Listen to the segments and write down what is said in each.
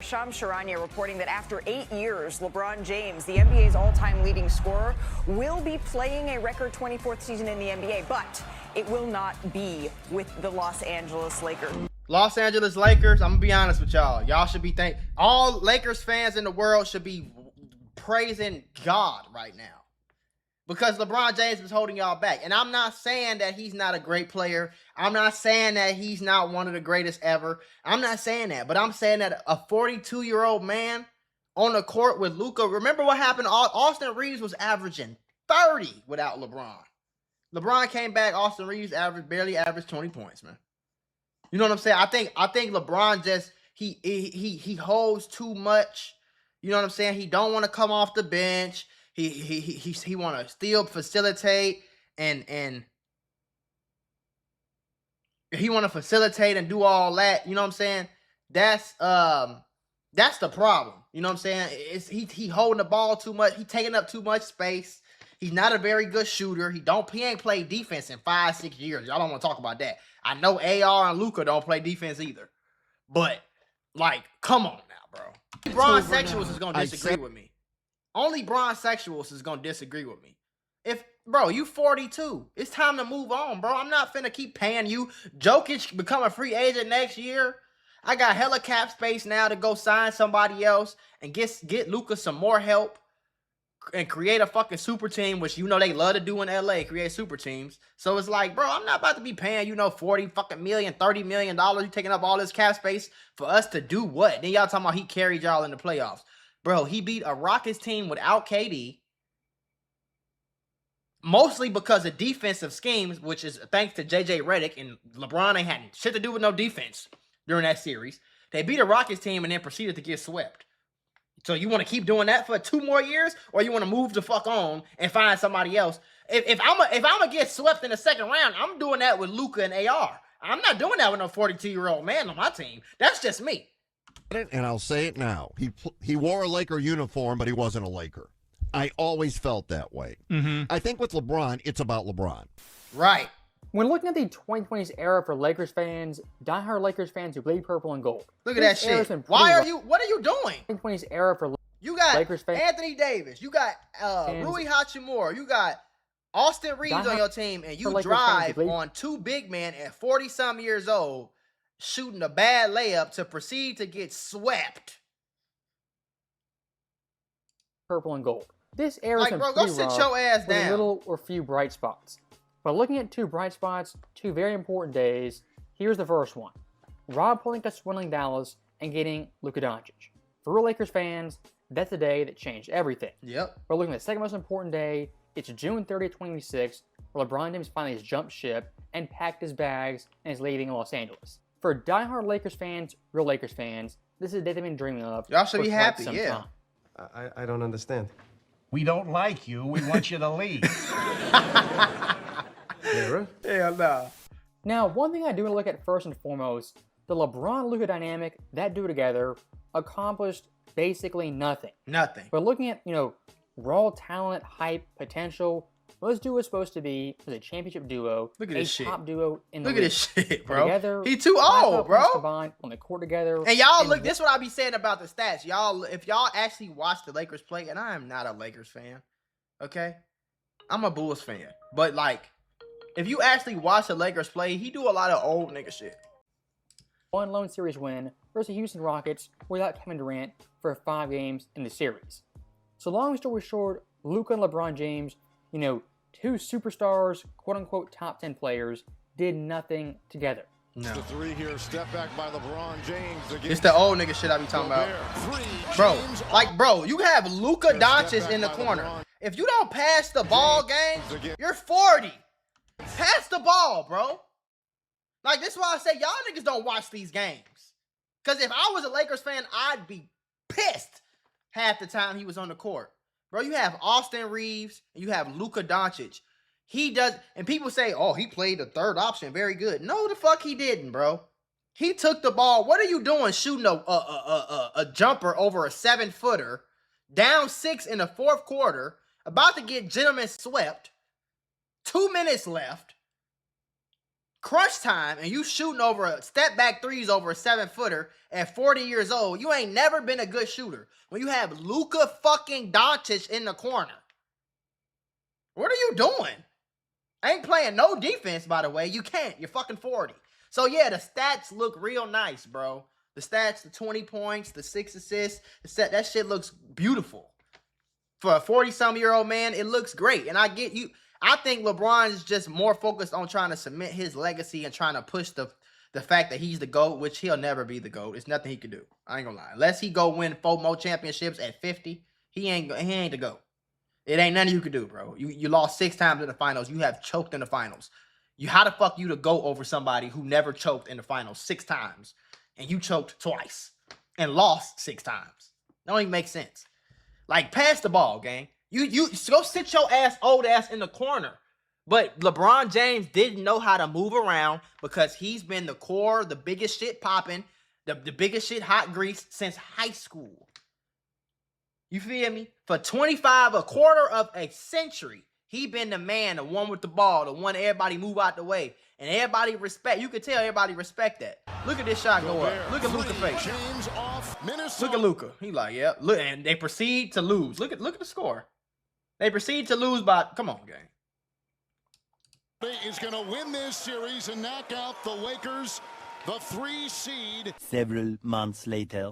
Shams Charania reporting that after 8 years, LeBron James, the NBA's all-time leading scorer, will be playing a record 24th season in the NBA, but it will not be with the Los Angeles Lakers. Los Angeles Lakers, I'm going to be honest with y'all. Y'all should be all Lakers fans in the world should be praising God right now. Because LeBron James is holding y'all back. And I'm not saying that he's not a great player. I'm not saying that he's not one of the greatest ever. I'm not saying that. But I'm saying that a 42-year-old man on the court with Luka. Remember what happened? Austin Reeves was averaging 30 without LeBron. LeBron came back. Austin Reeves barely averaged 20 points, man. You know what I'm saying? I think LeBron just he holds too much. You know what I'm saying? He don't want to come off the bench. He want to still facilitate and he want to facilitate and do all that. You know what I'm saying? That's the problem. You know what I'm saying? It's he holding the ball too much. He taking up too much space. He's not a very good shooter. He ain't played defense in 5-6 years. Y'all don't want to talk about that. I know AR and Luka don't play defense either. But like, come on now, bro. LeBron sexuals is gonna disagree with me. Only Bron sexuals is gonna disagree with me. Bro, you 42. It's time to move on, bro. I'm not finna keep paying you. Jokic become a free agent next year. I got hella cap space now to go sign somebody else and get Luka some more help and create a fucking super team, which you know they love to do in LA, create super teams. So it's like, bro, I'm not about to be paying, 40 fucking million, $30 million. You taking up all this cap space for us to do what? Then y'all talking about he carried y'all in the playoffs. Bro, he beat a Rockets team without KD, mostly because of defensive schemes, which is thanks to JJ Redick, and LeBron ain't had shit to do with no defense during that series. They beat a Rockets team and then proceeded to get swept. So you want to keep doing that for 2 more years, or you want to move the fuck on and find somebody else? If I'm gonna get swept in the second round, I'm doing that with Luka and AR. I'm not doing that with no 42-year-old man on my team. That's just me. And I'll say it now. He wore a Laker uniform, but he wasn't a Laker. I always felt that way. I think with LeBron, it's about LeBron. Right. When looking at the 2020s era for Lakers fans, diehard Lakers fans who bleed purple and gold. Look at that shit. What are you doing? 2020s era for you got Lakers fans. Anthony Davis. You got Rui Hachimura. You got Austin Reeves on your team, and you drive on 2 big men at 40-some years old, shooting a bad layup to proceed to get swept. Purple and gold. This era is bro, go sit your ass down. Little or few bright spots. But looking at 2 bright spots, 2 very important days, here's the first one. Rob Pelinka swindling Dallas and getting Luka Doncic. For real Lakers fans, that's the day that changed everything. Yep. We're looking at the second most important day. It's June 30th, 2026, where LeBron James finally has jumped ship and packed his bags and is leaving Los Angeles. For diehard Lakers fans, real Lakers fans, this is a day they've been dreaming of. Y'all should be happy, yeah. I don't understand. We don't like you. We want you to leave. Hell no. Now, one thing I do want to look at first and foremost, the LeBron-Luka dynamic, that duo together, accomplished basically nothing. Nothing. But looking at, raw talent, hype, potential, those duo was supposed to be a championship duo. Look at this shit. Top duo in the league. Look at this shit, bro. Together, he too old, bro. Combined on the court together. And y'all look, this is what I be saying about the stats. Y'all, if y'all actually watch the Lakers play, and I am not a Lakers fan, okay? I'm a Bulls fan. But if you actually watch the Lakers play, he do a lot of old nigga shit. One lone series win versus the Houston Rockets without Kevin Durant for 5 games in the series. So long story short, Luka and LeBron James, 2 superstars, quote-unquote top 10 players, did nothing together. No. The 3 here, step back by LeBron James. It's the old nigga shit I be talking about. Bro, you have Luka Doncic in the corner. If you don't pass the ball game, you're 40. Pass the ball, bro. This is why I say y'all niggas don't watch these games. Because if I was a Lakers fan, I'd be pissed half the time he was on the court. Bro, you have Austin Reeves and you have Luka Doncic. He does, and people say, oh, he played the third option very good. No, the fuck he didn't, bro. He took the ball. What are you doing shooting a jumper over a 7-footer, down 6 in the 4th quarter, about to get gentlemen swept, 2 minutes left, crunch time and you shooting over a step back threes over a 7-footer at 40 years old, you ain't never been a good shooter. When you have Luka fucking Doncic in the corner. What are you doing? Ain't playing no defense, by the way. You can't. You're fucking 40. So, yeah, the stats look real nice, bro. The stats, the 20 points, the 6 assists, that shit looks beautiful. For a 40-some-year-old man, it looks great. And I get you. I think LeBron is just more focused on trying to cement his legacy and trying to push the fact that he's the GOAT, which he'll never be the GOAT. It's nothing he can do. I ain't gonna lie. Unless he go win 4 more championships at 50, he ain't the GOAT. It ain't nothing you can do, bro. You lost 6 times in the finals. You have choked in the finals. How the fuck you to go over somebody who never choked in the finals 6 times, and you choked twice and lost 6 times? That don't even make sense. Like, pass the ball, gang. You go sit your old ass in the corner. But LeBron James didn't know how to move around because he's been the core, the biggest shit popping, the biggest shit hot grease since high school. You feel me? For a quarter of a century, he been the man, the one with the ball, the one everybody move out the way. And everybody respect. You can tell everybody respect that. Look at this shot go up. Look at Luka's face. James off Minnesota. Look at Luka. He like, yeah. Look, and they proceed to lose. Look at the score. They proceed to lose by, come on, gang. Is going to win this series and knock out the Lakers, the 3 seed. Several months later.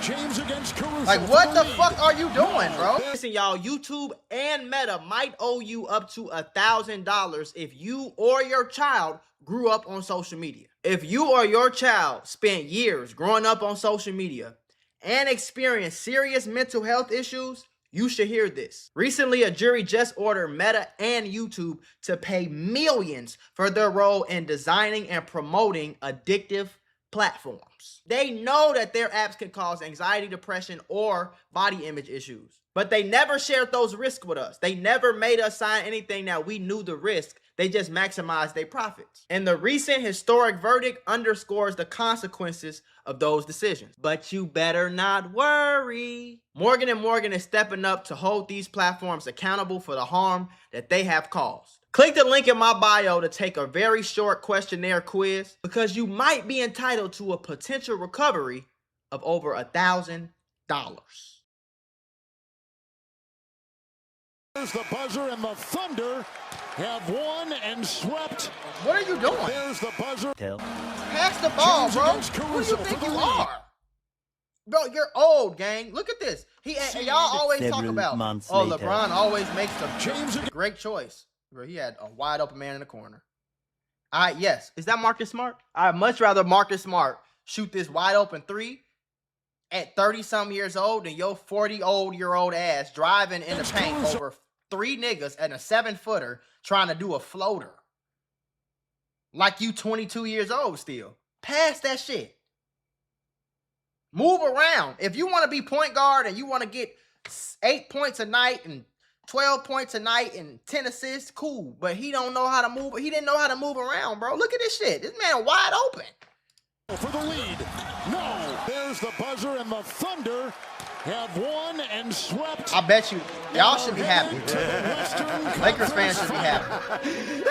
James against Caruso. Like, what the fuck are you doing, bro? Listen, y'all, YouTube and Meta might owe you up to $1,000 if you or your child grew up on social media. If you or your child spent years growing up on social media and experienced serious mental health issues, you should hear this. Recently, a jury just ordered Meta and YouTube to pay millions for their role in designing and promoting addictive platforms. They know that their apps can cause anxiety, depression, or body image issues. But they never shared those risks with us. They never made us sign anything that we knew the risk. They just maximized their profits. And the recent historic verdict underscores the consequences of those decisions. But you better not worry. Morgan & Morgan is stepping up to hold these platforms accountable for the harm that they have caused. Click the link in my bio to take a very short questionnaire quiz because you might be entitled to a potential recovery of over $1,000. There's the buzzer, and the Thunder have won and swept. What are you doing? There's the buzzer. Pass the ball, bro. Who do you think you are? Bro, you're old, gang. Look at this. Y'all always talk about, LeBron always makes the great choice. Bro, he had a wide open man in the corner. Yes. Is that Marcus Smart? I'd much rather Marcus Smart shoot this wide open 3 at 30-something years old than your 40-year-old ass driving in the paint over 3 niggas and a 7-footer trying to do a floater. Like you 22 years old still. Pass that shit. Move around. If you want to be point guard and you want to get 8 points a night and 12 points a night and 10 assists, cool. But he don't know how to move. He didn't know how to move around, bro. Look at this shit. This man wide open. For the lead. No. There's the buzzer, and the Thunder have won and swept. I bet you. Y'all should be happy. Lakers fans should be happy.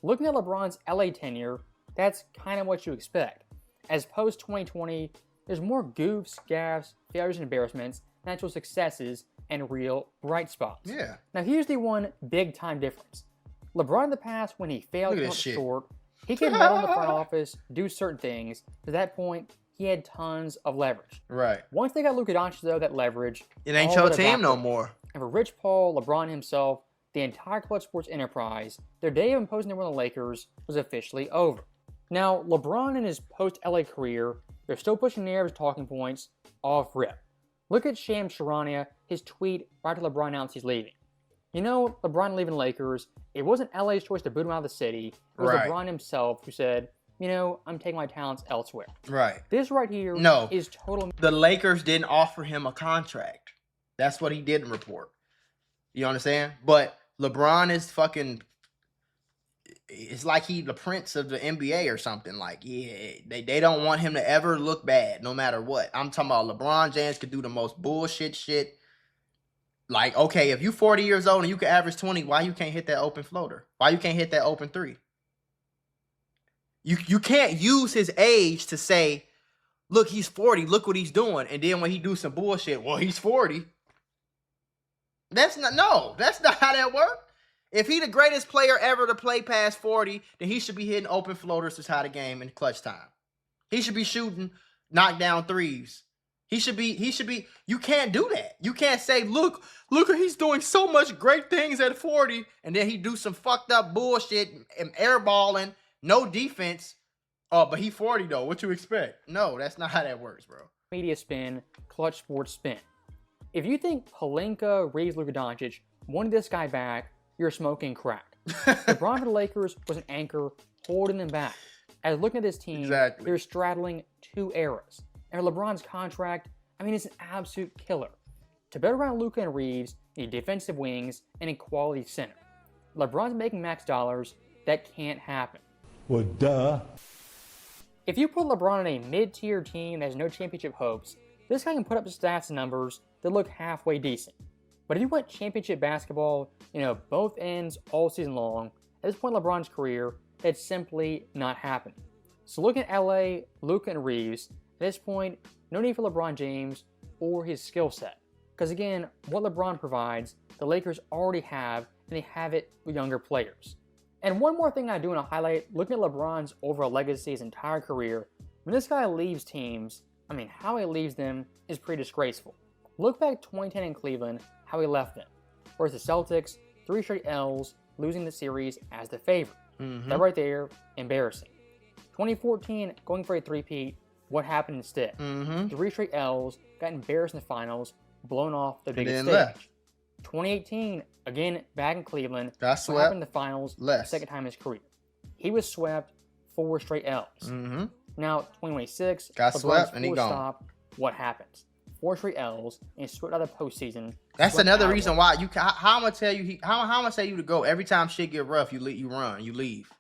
Looking at LeBron's LA tenure, that's kind of what you expect. As post-2020, there's more goofs, gaffes, failures, and embarrassments than actual successes and real bright spots. Yeah. Now here's the one big-time difference. LeBron in the past, when he failed to come up short, he could meddle in the front office, do certain things. To that point, he had tons of leverage. Right. Once they got Luka Doncic, though, that leverage... It ain't your team no more. And for Rich Paul, LeBron himself, the entire Clutch Sports enterprise, their day of imposing their will on the Lakers was officially over. Now, LeBron in his post-LA career, they're still pushing narratives, talking points, off rip. Look at Shams Charania, his tweet right after LeBron announced he's leaving. You know, LeBron leaving Lakers, it wasn't LA's choice to boot him out of the city. It was LeBron himself who said, you know, I'm taking my talents elsewhere. Right. This right here is total... The Lakers didn't offer him a contract. That's what he didn't report. You understand? But LeBron is fucking... It's like he the prince of the NBA or something. Like, yeah, they don't want him to ever look bad, no matter what. I'm talking about LeBron James could do the most bullshit shit. Like, okay, if you 40 years old and you can average 20, why you can't hit that open floater? Why you can't hit that open three? You can't use his age to say, look, he's 40, look what he's doing. And then when he do some bullshit, well, he's 40. That's not how that works. If he the greatest player ever to play past 40, then he should be hitting open floaters to tie the game in clutch time. He should be shooting knockdown threes. He should be, you can't do that. You can't say, look, he's doing so much great things at 40, and then he do some fucked up bullshit and airballing, no defense. Oh, but he 40 though. What you expect? No, that's not how that works, bro. Media spin, clutch sports spin. If you think Pelinka, Reeves, Luka Doncic wanted this guy back, you're smoking crack. LeBron for the Lakers was an anchor holding them back. As looking at this team, they're straddling two eras. And LeBron's contract, I mean, it's an absolute killer. To build around Luka and Reeves, you need defensive wings and a quality center. LeBron's making max dollars. That can't happen. Well, duh. If you put LeBron in a mid-tier team that has no championship hopes, this guy can put up stats and numbers that look halfway decent. But if you want championship basketball, both ends all season long, at this point in LeBron's career, it's simply not happening. So looking at LA, Luka and Reeves, at this point, no need for LeBron James or his skill set. Because again, what LeBron provides, the Lakers already have, and they have it with younger players. And one more thing I do want to highlight, looking at LeBron's overall legacy his entire career, when this guy leaves teams, I mean, how he leaves them is pretty disgraceful. Look back 2010 in Cleveland, how he left them. Whereas the Celtics, 3 straight L's, losing the series as the favorite. That right there, embarrassing. 2014, going for a three-peat, what happened instead? 3 straight L's, got embarrassed in the finals, blown off the biggest stage. Left. 2018, again, back in Cleveland, got swept. What happened in the finals, second time in his career. He was swept, 4 straight L's. Now, 2026, got LeBron's swept, and he gone. Stop, what happens? 4 straight L's, and swept out of the postseason. That's another reason why how I'm gonna tell you how I'm gonna say you to go every time shit get rough. You run, you leave.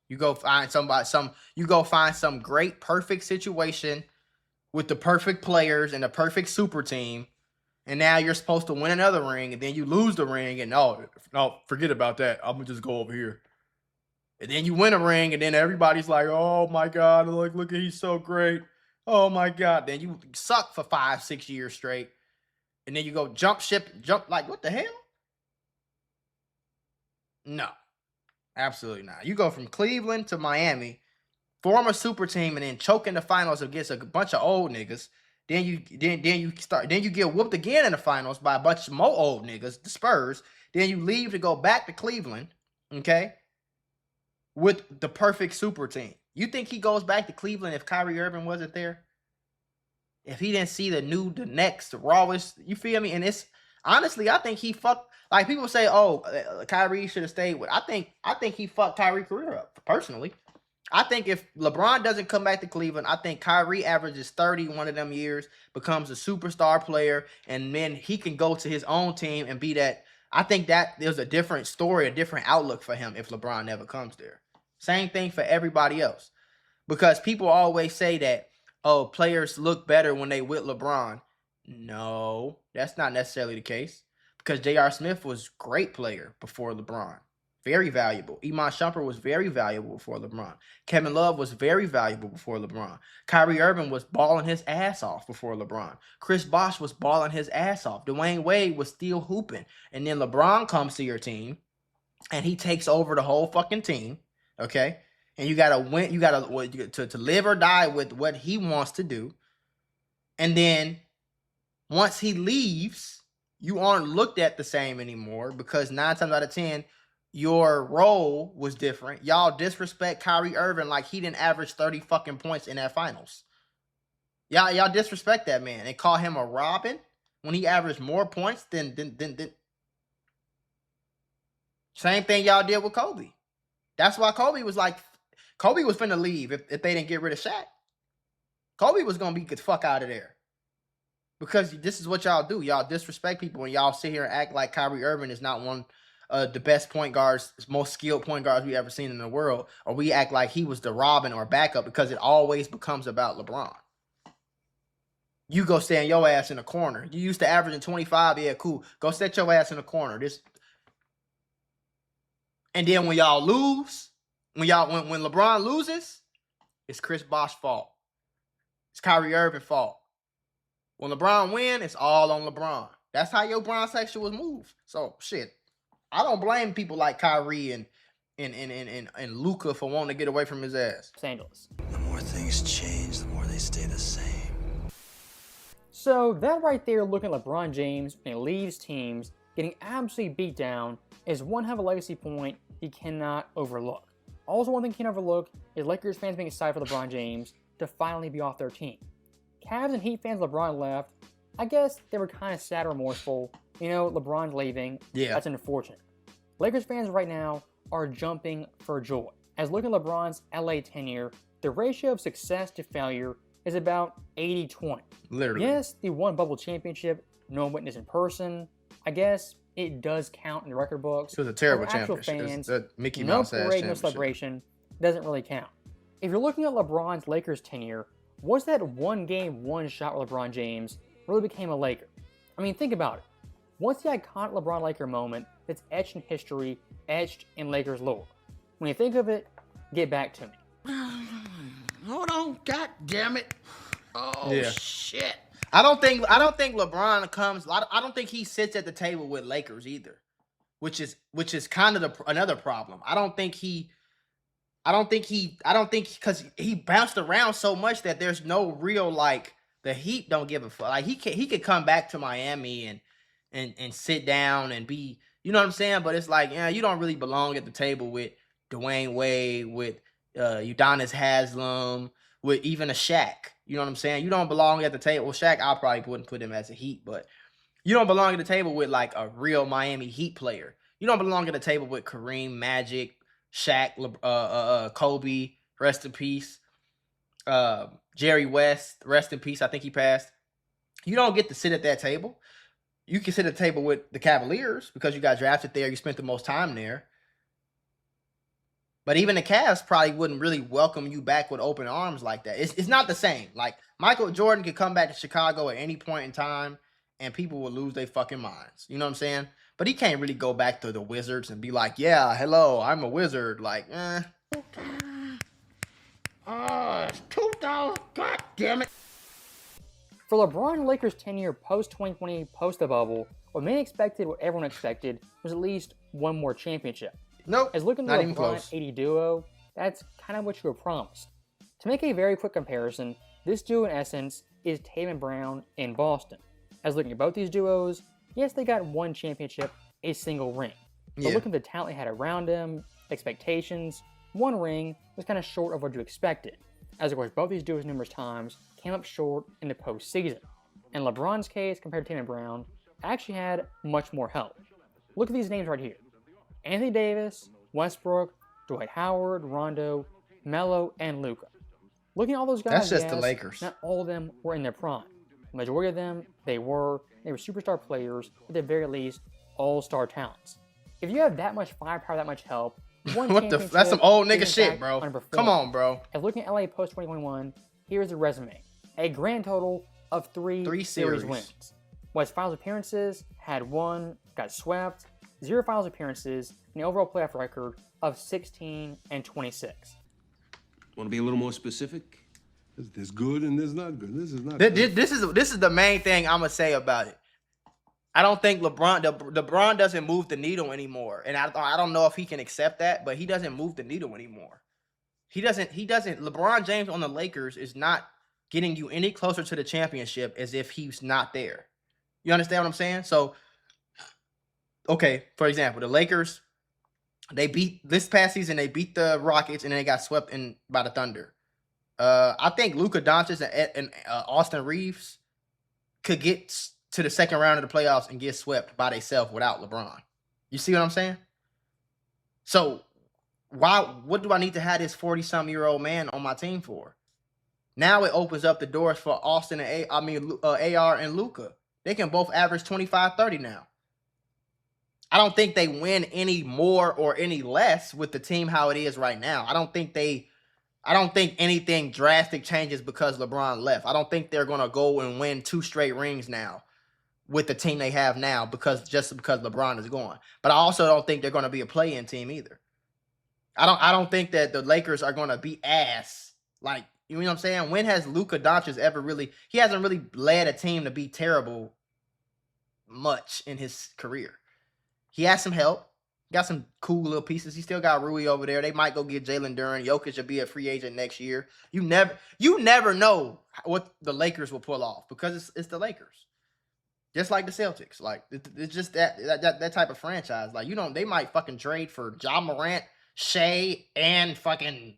You go find some great perfect situation with the perfect players and the perfect super team, and now you're supposed to win another ring, and then you lose the ring, and no, forget about that. I'm gonna just go over here. And then you win a ring, and then everybody's like, "Oh my God, look, he's so great. Oh my God." Then you suck for 5-6 years straight. And then you go jump like, what the hell? No, absolutely not. You go from Cleveland to Miami, form a super team, and then choke in the finals against a bunch of old niggas. Then you get whooped again in the finals by a bunch of more old niggas, the Spurs. Then you leave to go back to Cleveland, okay, with the perfect super team. You think he goes back to Cleveland if Kyrie Irving wasn't there? If he didn't see the next, the rawest, you feel me? And it's honestly, I think he fucked. Like people say, oh, Kyrie should have stayed with. I think he fucked Kyrie's career up. Personally, I think if LeBron doesn't come back to Cleveland, I think Kyrie averages 30 one of them years, becomes a superstar player, and then he can go to his own team and be that. I think that there's a different story, a different outlook for him if LeBron never comes there. Same thing for everybody else, because people always say that, oh, players look better when they with LeBron. No, that's not necessarily the case, because J.R. Smith was a great player before LeBron. Very valuable. Iman Shumpert was very valuable before LeBron. Kevin Love was very valuable before LeBron. Kyrie Irving was balling his ass off before LeBron. Chris Bosh was balling his ass off. Dwayne Wade was still hooping. And then LeBron comes to your team, and he takes over the whole fucking team, okay? And you gotta win. You gotta to live or die with what he wants to do. And then once he leaves, you aren't looked at the same anymore, because 9 times out of 10, your role was different. Y'all disrespect Kyrie Irving like he didn't average 30 fucking points in that finals. Y'all disrespect that man and call him a Robin when he averaged more points than. Same thing y'all did with Kobe. That's why Kobe was finna leave if they didn't get rid of Shaq. Kobe was gonna be get the fuck out of there. Because this is what y'all do. Y'all disrespect people and y'all sit here and act like Kyrie Irving is not one of the best point guards, most skilled point guards we ever seen in the world. Or we act like he was the Robin or backup, because it always becomes about LeBron. You go stand your ass in the corner. You used to averaging 25. Yeah, cool. Go set your ass in the corner. And then when y'all lose, when LeBron loses, it's Chris Bosh's fault. It's Kyrie Irving's fault. When LeBron win, it's all on LeBron. That's how your Bron section was moved. So shit, I don't blame people like Kyrie and Luka for wanting to get away from his ass. Los Angeles. The more things change, the more they stay the same. So that right there, looking at LeBron James when he leaves teams, getting absolutely beat down, is one hell of a legacy point he cannot overlook. Also, one thing he can't overlook is Lakers fans being excited for LeBron James to finally be off their team. Cavs and Heat fans, LeBron left, I guess they were kind of sad or remorseful. You know, LeBron's leaving. Yeah. That's unfortunate. Lakers fans right now are jumping for joy. As looking at LeBron's LA tenure, the ratio of success to failure is about 80-20. Literally. Yes, the one bubble championship, no one witnessed in person. I guess it does count in the record books. It was a terrible For actual championship. fans, It's a Mickey no Mouse ass parade, no championship. celebration, doesn't really count. If you're looking at LeBron's Lakers tenure, was that one game, one shot with LeBron James really became a Laker? I mean, think about it. What's the iconic LeBron Laker moment that's etched in history, etched in Lakers lore? When you think of it, get back to me. Hold on, god damn it. Oh, Yeah. shit. I don't think LeBron comes. I don't think he sits at the table with Lakers either, which is kind of another problem. I don't think because he bounced around so much that there's no real like the Heat don't give a fuck. Like he could come back to Miami and sit down and be, you know what I'm saying? But it's like, yeah, you don't really belong at the table with Dwayne Wade, with Udonis Haslem, with even a Shaq. You know what I'm saying? You don't belong at the table. Well, Shaq, I probably wouldn't put him as a Heat, but you don't belong at the table with like a real Miami Heat player. You don't belong at the table with Kareem, Magic, Shaq, Kobe, rest in peace. Jerry West, rest in peace. I think he passed. You don't get to sit at that table. You can sit at the table with the Cavaliers because you got drafted there. You spent the most time there. But even the Cavs probably wouldn't really welcome you back with open arms like that. It's not the same. Like, Michael Jordan could come back to Chicago at any point in time, and people will lose their fucking minds. You know what I'm saying? But he can't really go back to the Wizards and be like, yeah, hello, I'm a Wizard. Like, Oh, it's 2000. God damn it. For LeBron Lakers tenure post-2020, post the bubble, what many expected, what everyone expected, was at least one more championship. Nope, As looking at not the even LeBron close. 80 duo, that's kind of what you were promised. To make a very quick comparison, this duo in essence is Tatum and Brown in Boston. As looking at both these duos, yes, they got one championship, a single ring. But Yeah. looking at the talent they had around them, expectations, one ring was kind of short of what you expected. As of course, both these duos numerous times came up short in the postseason. In LeBron's case, compared to Tatum and Brown, actually had much more help. Look at these names right here. Anthony Davis, Westbrook, Dwight Howard, Rondo, Melo, and Luka. Looking at all those guys, That's just the yes, Lakers. not all of them were in their prime. The majority of them, they were superstar players, at the very least, all-star talents. If you have that much firepower, that much help, one What the? championship That's some old is, nigga in shit, fact, bro. underperformed. Come on, bro. And looking at LA post 2021, here's the resume. A grand total of three series series. wins. West Finals appearances, had one, got swept, 0 Finals appearances, and an overall playoff record of 16-26. Want to be a little more specific? There's good and there's not good. This is not This, good. this is the main thing I'm gonna say about it. I don't think LeBron doesn't move the needle anymore, and I don't know if he can accept that, but he doesn't move the needle anymore. He doesn't. LeBron James on the Lakers is not getting you any closer to the championship as if he's not there. You understand what I'm saying? So, okay, for example, the Lakers, they beat this past season. They beat the Rockets, and then they got swept by the Thunder. I think Luka Doncic and Austin Reeves could get to the second round of the playoffs and get swept by themselves without LeBron. You see what I'm saying? So what do I need to have this 40-some-year-old man on my team for? Now it opens up the doors for Austin and AR and Luka. They can both average 25-30 now. I don't think they win any more or any less with the team how it is right now. I don't think they I don't think anything drastic changes because LeBron left. I don't think they're going to go and win 2 straight rings now with the team they have now because LeBron is gone. But I also don't think they're going to be a play-in team either. I don't think that the Lakers are going to be ass. Like, you know what I'm saying? When has Luka Doncic ever really – he hasn't really led a team to be terrible much in his career. He has some help. Got some cool little pieces. He still got Rui over there. They might go get Jalen Duren. Jokic will be a free agent next year. You never know what the Lakers will pull off because it's the Lakers. Just like the Celtics. Like, it's just that type of franchise. Like, they might fucking trade for Ja Morant, Shea, and fucking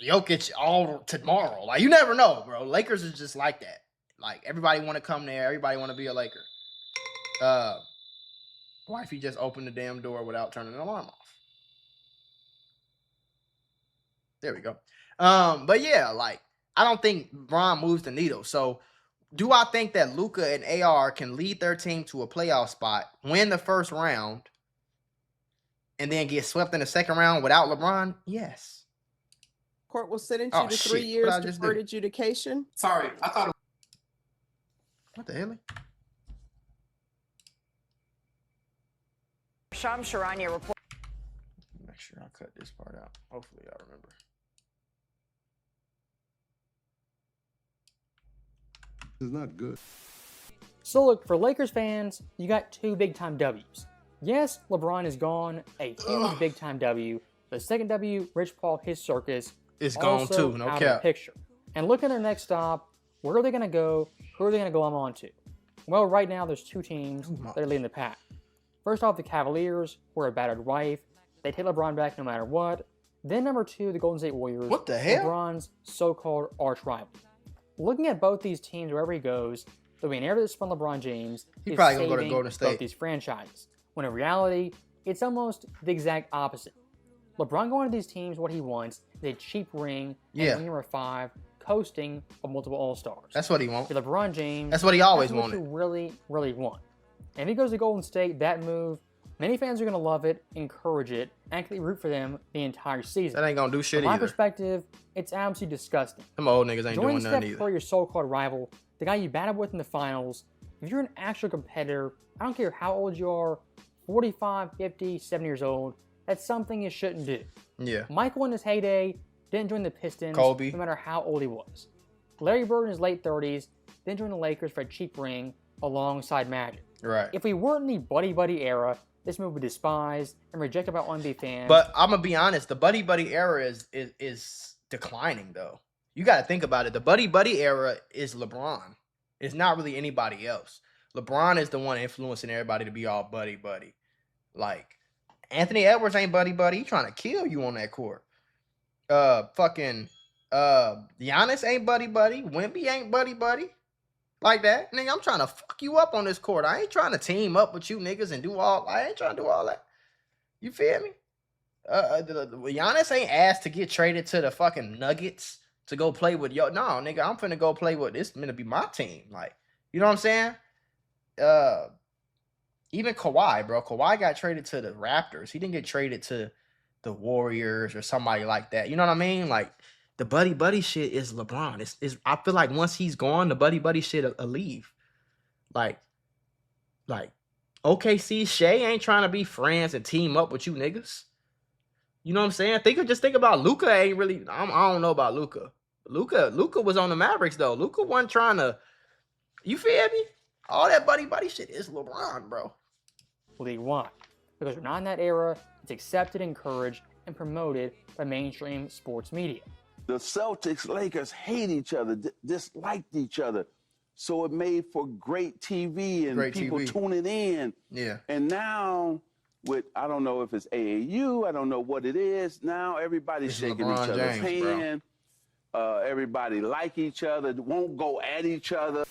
Jokic all tomorrow. Like, you never know, bro. Lakers is just like that. Like, everybody want to come there. Everybody want to be a Laker. Wifey just opened the damn door without turning the alarm off. There we go. But yeah, like, I don't think Bron moves the needle. So, do I think that Luka and AR can lead their team to a playoff spot, win the first round, and then get swept in the second round without LeBron? Yes. Court will sentence you to 3 years deferred adjudication. Sorry, I thought. What the hell? Shams Charania report. Make sure I cut this part out. Hopefully, I remember. This is not good. So look, for Lakers fans, you got 2 big-time W's. Yes, LeBron is gone, a huge big-time W. The second W, Rich Paul, his circus, is gone too, no out cap. of the picture. And look at their next stop. Where are they going to go? Who are they going to glom on to? Well, right now, there's 2 teams that are leading the pack. First off, the Cavaliers, who are a battered wife. They take LeBron back no matter what. Then number 2, the Golden State Warriors. What the hell? LeBron's so-called arch rival. Looking at both these teams, wherever he goes, there'll be an era that's from LeBron James. He's probably going to go to Golden State. Both these franchises. When in reality, it's almost the exact opposite. LeBron going to these teams, what he wants is a cheap ring and number 5, coasting of multiple All-Stars. That's what he wants. For LeBron James, that's what he always that's wanted. What you really, really want. And if he goes to Golden State, that move, many fans are going to love it, encourage it, actually root for them the entire season. That ain't going to do shit From either. my perspective, it's absolutely disgusting. Them old niggas ain't doing nothing either. For your so-called rival, the guy you battled with in the finals, if you're an actual competitor, I don't care how old you are, 45, 50, 70 years old, that's something you shouldn't do. Yeah. Michael in his heyday didn't join the Pistons, Kobe. no matter how old he was. Larry Bird in his late 30s didn't join the Lakers for a cheap ring alongside Magic. Right. If we weren't in the buddy-buddy era, this move would be despised and rejected by NBA fans. But I'm going to be honest, the buddy-buddy era is declining, though. You got to think about it. The buddy-buddy era is LeBron. It's not really anybody else. LeBron is the one influencing everybody to be all buddy-buddy. Like, Anthony Edwards ain't buddy-buddy. He trying to kill you on that court. Giannis ain't buddy-buddy. Wemby ain't buddy-buddy. Like that. Nigga, I'm trying to fuck you up on this court. I ain't trying to team up with you niggas and I ain't trying to do all that. You feel me? Giannis ain't asked to get traded to the fucking Nuggets to go play with No, nigga, I'm finna go play with this. Gonna be my team. Like, you know what I'm saying? Even Kawhi, bro. Kawhi got traded to the Raptors. He didn't get traded to the Warriors or somebody like that. You know what I mean? Like, the buddy shit is LeBron. It's I feel like once he's gone, the buddy shit will leave. Like OKC Shea ain't trying to be friends and team up with you niggas. You know what I'm saying? Just think about Luka. Ain't really. I don't know about Luka. Luka was on the Mavericks though. Luka wasn't trying to. You feel me? All that buddy shit is LeBron, bro. League One, because we're not in that era. It's accepted, encouraged, and promoted by mainstream sports media. The Celtics, Lakers hate each other, disliked each other. So it made for great TV and great people TV. tuning in. Yeah. And now with, I don't know if it's AAU, I don't know what it is. Now everybody's shaking LeBron each other's James, hand. Everybody like each other, won't go at each other.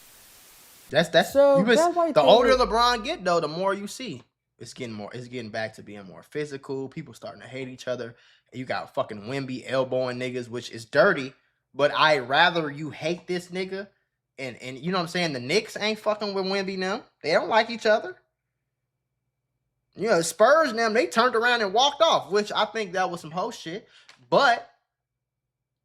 That's so. The older LeBron get though, the more you see. It's getting back to being more physical. People starting to hate each other. You got fucking Wemby elbowing niggas, which is dirty. But I'd rather you hate this nigga. And you know what I'm saying? The Knicks ain't fucking with Wemby now. They don't like each other. You know, Spurs and them, they turned around and walked off, which I think that was some hoe shit. But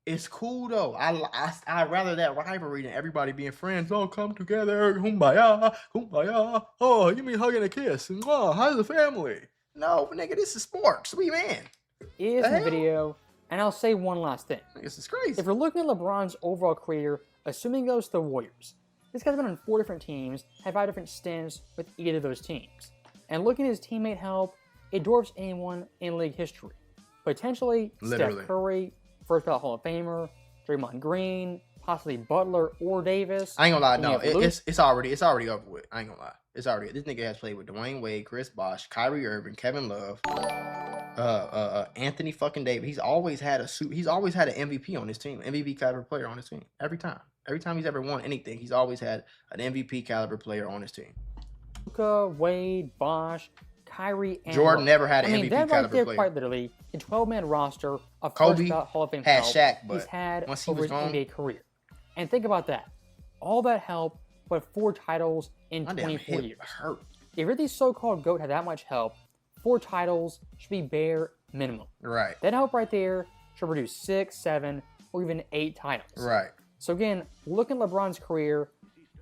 It's cool though. I rather that rivalry than everybody being friends. Oh, come together, kumbaya, kumbaya. Oh, you mean hugging a kiss? Oh, how's the family? No, nigga, this is sports. We man. Is in the video, and I'll say one last thing. This is crazy. If you're looking at LeBron's overall career, assuming he goes to the Warriors, this guy's been on 4 different teams, had 5 different stints with either of those teams. And looking at his teammate help, it dwarfs anyone in league history. Potentially Literally. Steph Curry, first ballot Hall of Famer, Draymond Green, possibly Butler or Davis. I ain't gonna lie, no, it's already over with. I ain't gonna lie, it's already. This nigga has played with Dwayne Wade, Chris Bosh, Kyrie Irving, Kevin Love, Anthony fucking Davis. He's always had an MVP on his team, MVP caliber player on his team. Every time he's ever won anything, he's always had an MVP caliber player on his team. Luka, Wade, Bosh, Kyrie, and Jordan never had an MVP that caliber right there, player. quite literally, a 12-man roster of Kobe first Hall of Fame had help Shaq, but he's had once he over was his gone, NBA career. And think about that. All that help, but 4 titles in 24 years. Hurt. If you're the so-called GOAT had that much help, 4 titles should be bare minimum. Right. That help right there should produce 6, 7, or even 8 titles. Right. So again, look at LeBron's career.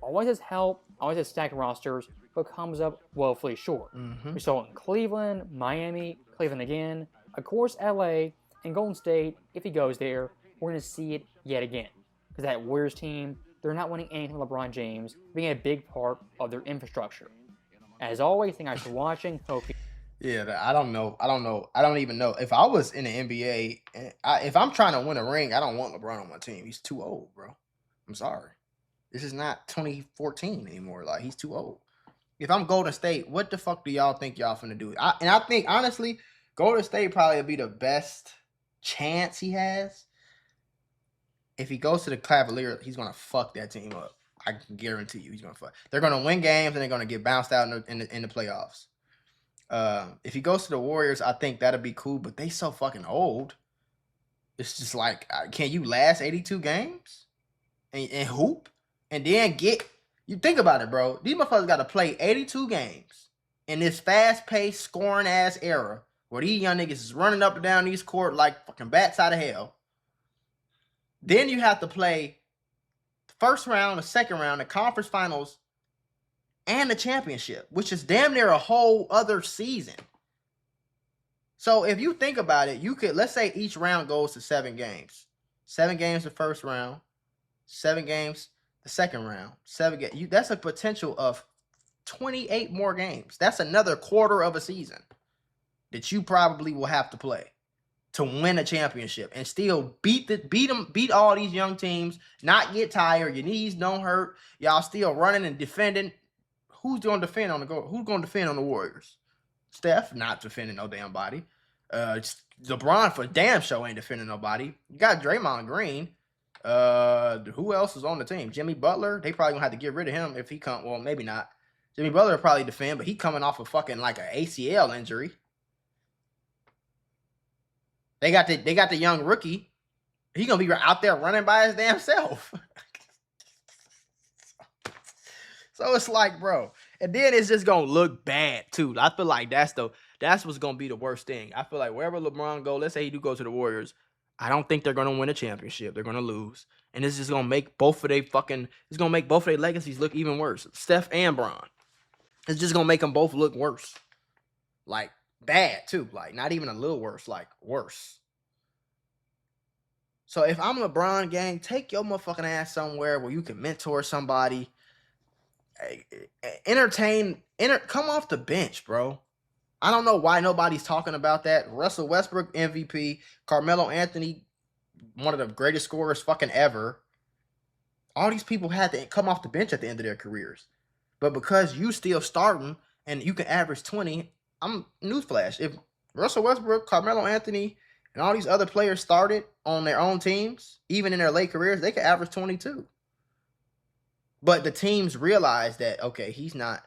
Always has help, always has stacked rosters, but comes up woefully short. We saw it in Cleveland, Miami, Cleveland again, of course LA, and Golden State. If he goes there, we're going to see it yet again. Because that Warriors team, they're not winning anything with LeBron James being a big part of their infrastructure. As always, thank you guys for watching. Hope you... Yeah, I don't know. I don't even know. If I was in the NBA, if I'm trying to win a ring, I don't want LeBron on my team. He's too old, bro. I'm sorry. This is not 2014 anymore. Like, he's too old. If I'm Golden State, what the fuck do y'all think y'all finna do? I think, honestly, Golden State probably would be the best chance he has. If he goes to the Cavaliers, he's going to fuck that team up. I can guarantee you he's going to fuck. They're going to win games, and they're going to get bounced out in the playoffs. If he goes to the Warriors, I think that'd be cool, but they so fucking old. It's just like, can you last 82 games and hoop? And then you think about it, bro. These motherfuckers got to play 82 games in this fast-paced, scoring-ass era where these young niggas is running up and down these court like fucking bats out of hell. Then you have to play the first round, the second round, the conference finals, and the championship, which is damn near a whole other season. So if you think about it, you could, let's say each round goes to 7 games. 7 games the first round, 7 games the second round, 7 games. That's a potential of 28 more games. That's another quarter of a season that you probably will have to play to win a championship and still beat all these young teams, not get tired, your knees don't hurt, y'all still running and defending. Who's going to defend on the goal? Who's going to defend on the Warriors? Steph, not defending no damn body. LeBron for damn sure ain't defending nobody. You got Draymond Green. Who else is on the team? Jimmy Butler. They probably gonna have to get rid of him if he come. Well, maybe not. Jimmy Butler will probably defend, but he coming off of fucking like an ACL injury. They got the young rookie. He gonna be out there running by his damn self. So it's like, bro, and then it's just gonna look bad too. I feel like that's what's gonna be the worst thing. I feel like wherever LeBron go, let's say he do go to the Warriors, I don't think they're gonna win a championship. They're gonna lose, and it's just gonna make both of their legacies look even worse. Steph and Bron, it's just gonna make them both look worse, like bad too. Like not even a little worse, like worse. So if I'm LeBron, gang, take your motherfucking ass somewhere where you can mentor somebody. Come off the bench, bro. I don't know why nobody's talking about that. Russell Westbrook, MVP. Carmelo Anthony, one of the greatest scorers fucking ever. All these people had to come off the bench at the end of their careers. But because you still starting and you can average 20, newsflash. If Russell Westbrook, Carmelo Anthony, and all these other players started on their own teams, even in their late careers, they could average 22. But the teams realize that, okay, he's not.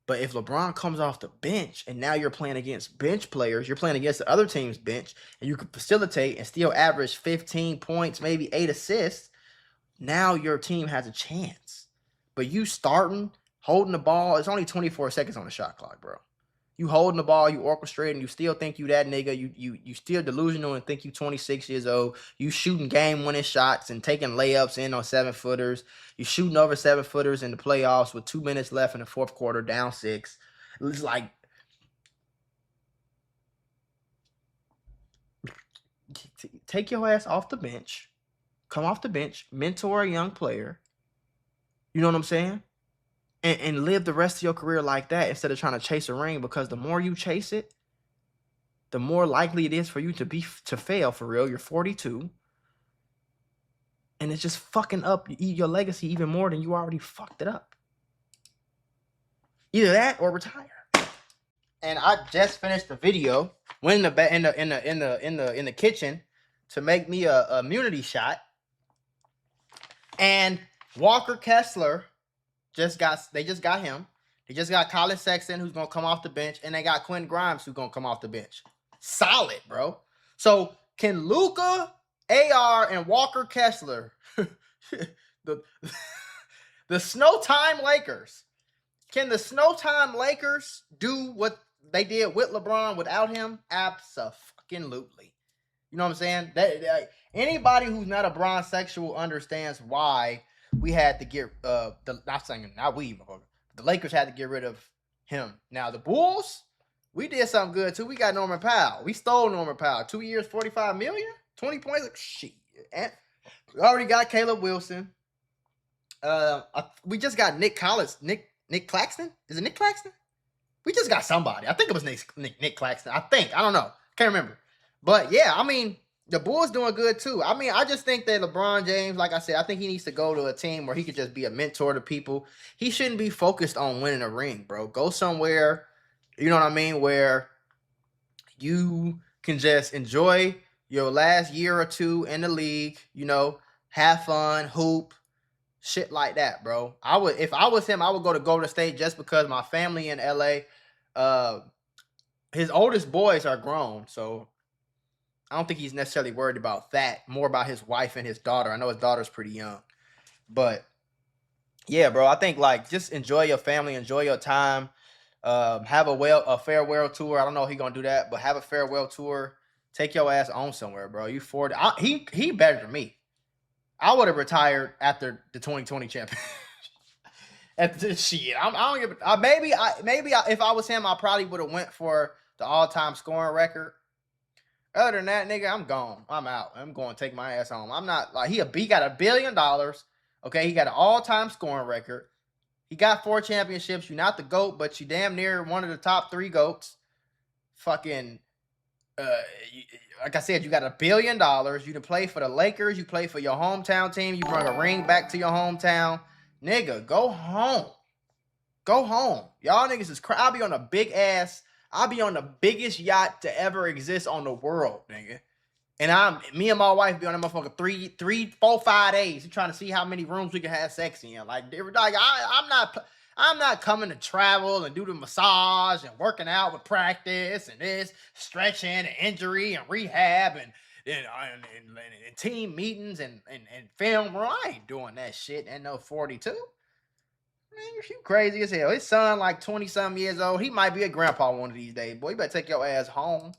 But if LeBron comes off the bench and now you're playing against bench players, you're playing against the other team's bench, and you can facilitate and still average 15 points, maybe 8 assists, now your team has a chance. But you starting, holding the ball, it's only 24 seconds on the shot clock, bro. You holding the ball, you orchestrating, you still think you that nigga. You still delusional and think you 26 years old. You shooting game-winning shots and taking layups in on 7-footers. You shooting over 7-footers in the playoffs with 2 minutes left in the fourth quarter, down 6. It's like, take your ass off the bench. Come off the bench, mentor a young player. You know what I'm saying? And live the rest of your career like that instead of trying to chase a ring, because the more you chase it, the more likely it is for you to fail for real. You're 42. And it's just fucking up your legacy even more than you already fucked it up. Either that or retire. And I just finished the video, went in the kitchen to make me a immunity shot. And Walker Kessler they just got him. They just got Colin Sexton, who's gonna come off the bench, and they got Quentin Grimes, who's gonna come off the bench. Solid, bro. So can Luka, AR, and Walker Kessler, the Snowtime Lakers, can the Snowtime Lakers do what they did with LeBron without him? Abso-fucking-lutely. You know what I'm saying? Anybody who's not a Bron-sexual understands why we had to get the Lakers had to get rid of him. Now the Bulls, we did something good too. We got Norman Powell. We stole Norman Powell. 2 years, $45 million, 20 points. Like, shit. And we already got Caleb Wilson. We just got Nick Claxton. Is it Nick Claxton? We just got somebody. I think it was Nick Claxton. I don't know. Can't remember. But yeah, I mean, the Bulls doing good too. I mean, I just think that LeBron James, like I said, I think he needs to go to a team where he could just be a mentor to people. He shouldn't be focused on winning a ring, bro. Go somewhere, you know what I mean, where you can just enjoy your last year or two in the league, you know, have fun, hoop, shit like that, bro. If I was him, I would go to Golden State just because my family in LA, his oldest boys are grown, so I don't think he's necessarily worried about that. More about his wife and his daughter. I know his daughter's pretty young. But, yeah, bro, I think, like, just enjoy your family. Enjoy your time. Have a farewell tour. I don't know if he's going to do that, but have a farewell tour. Take your ass on somewhere, bro. You 40. He better than me. I would have retired after the 2020 championship. Shit. I don't give maybe if I was him, I probably would have went for the all-time scoring record. Other than that, nigga, I'm gone. I'm out. I'm going to take my ass home. I'm not like he got $1 billion. Okay, he got an all-time scoring record. He got 4 championships. You're not the GOAT, but you damn near one of the top 3 GOATs. Fucking, like I said, you got $1 billion. You can play for the Lakers. You play for your hometown team. You bring a ring back to your hometown. Nigga, go home. Go home. Y'all niggas is I'll be on a big ass. I'll be on the biggest yacht to ever exist on the world, nigga. And me and my wife be on that motherfucker 3, 4, 5 days. We trying to see how many rooms we can have sex in. I'm not coming to travel and do the massage and working out with practice and this stretching and injury and rehab and team meetings and film. Bro, I ain't doing that shit at no 42. Man, you crazy as hell. His son, like 20-something years old. He might be a grandpa one of these days. Boy, you better take your ass home.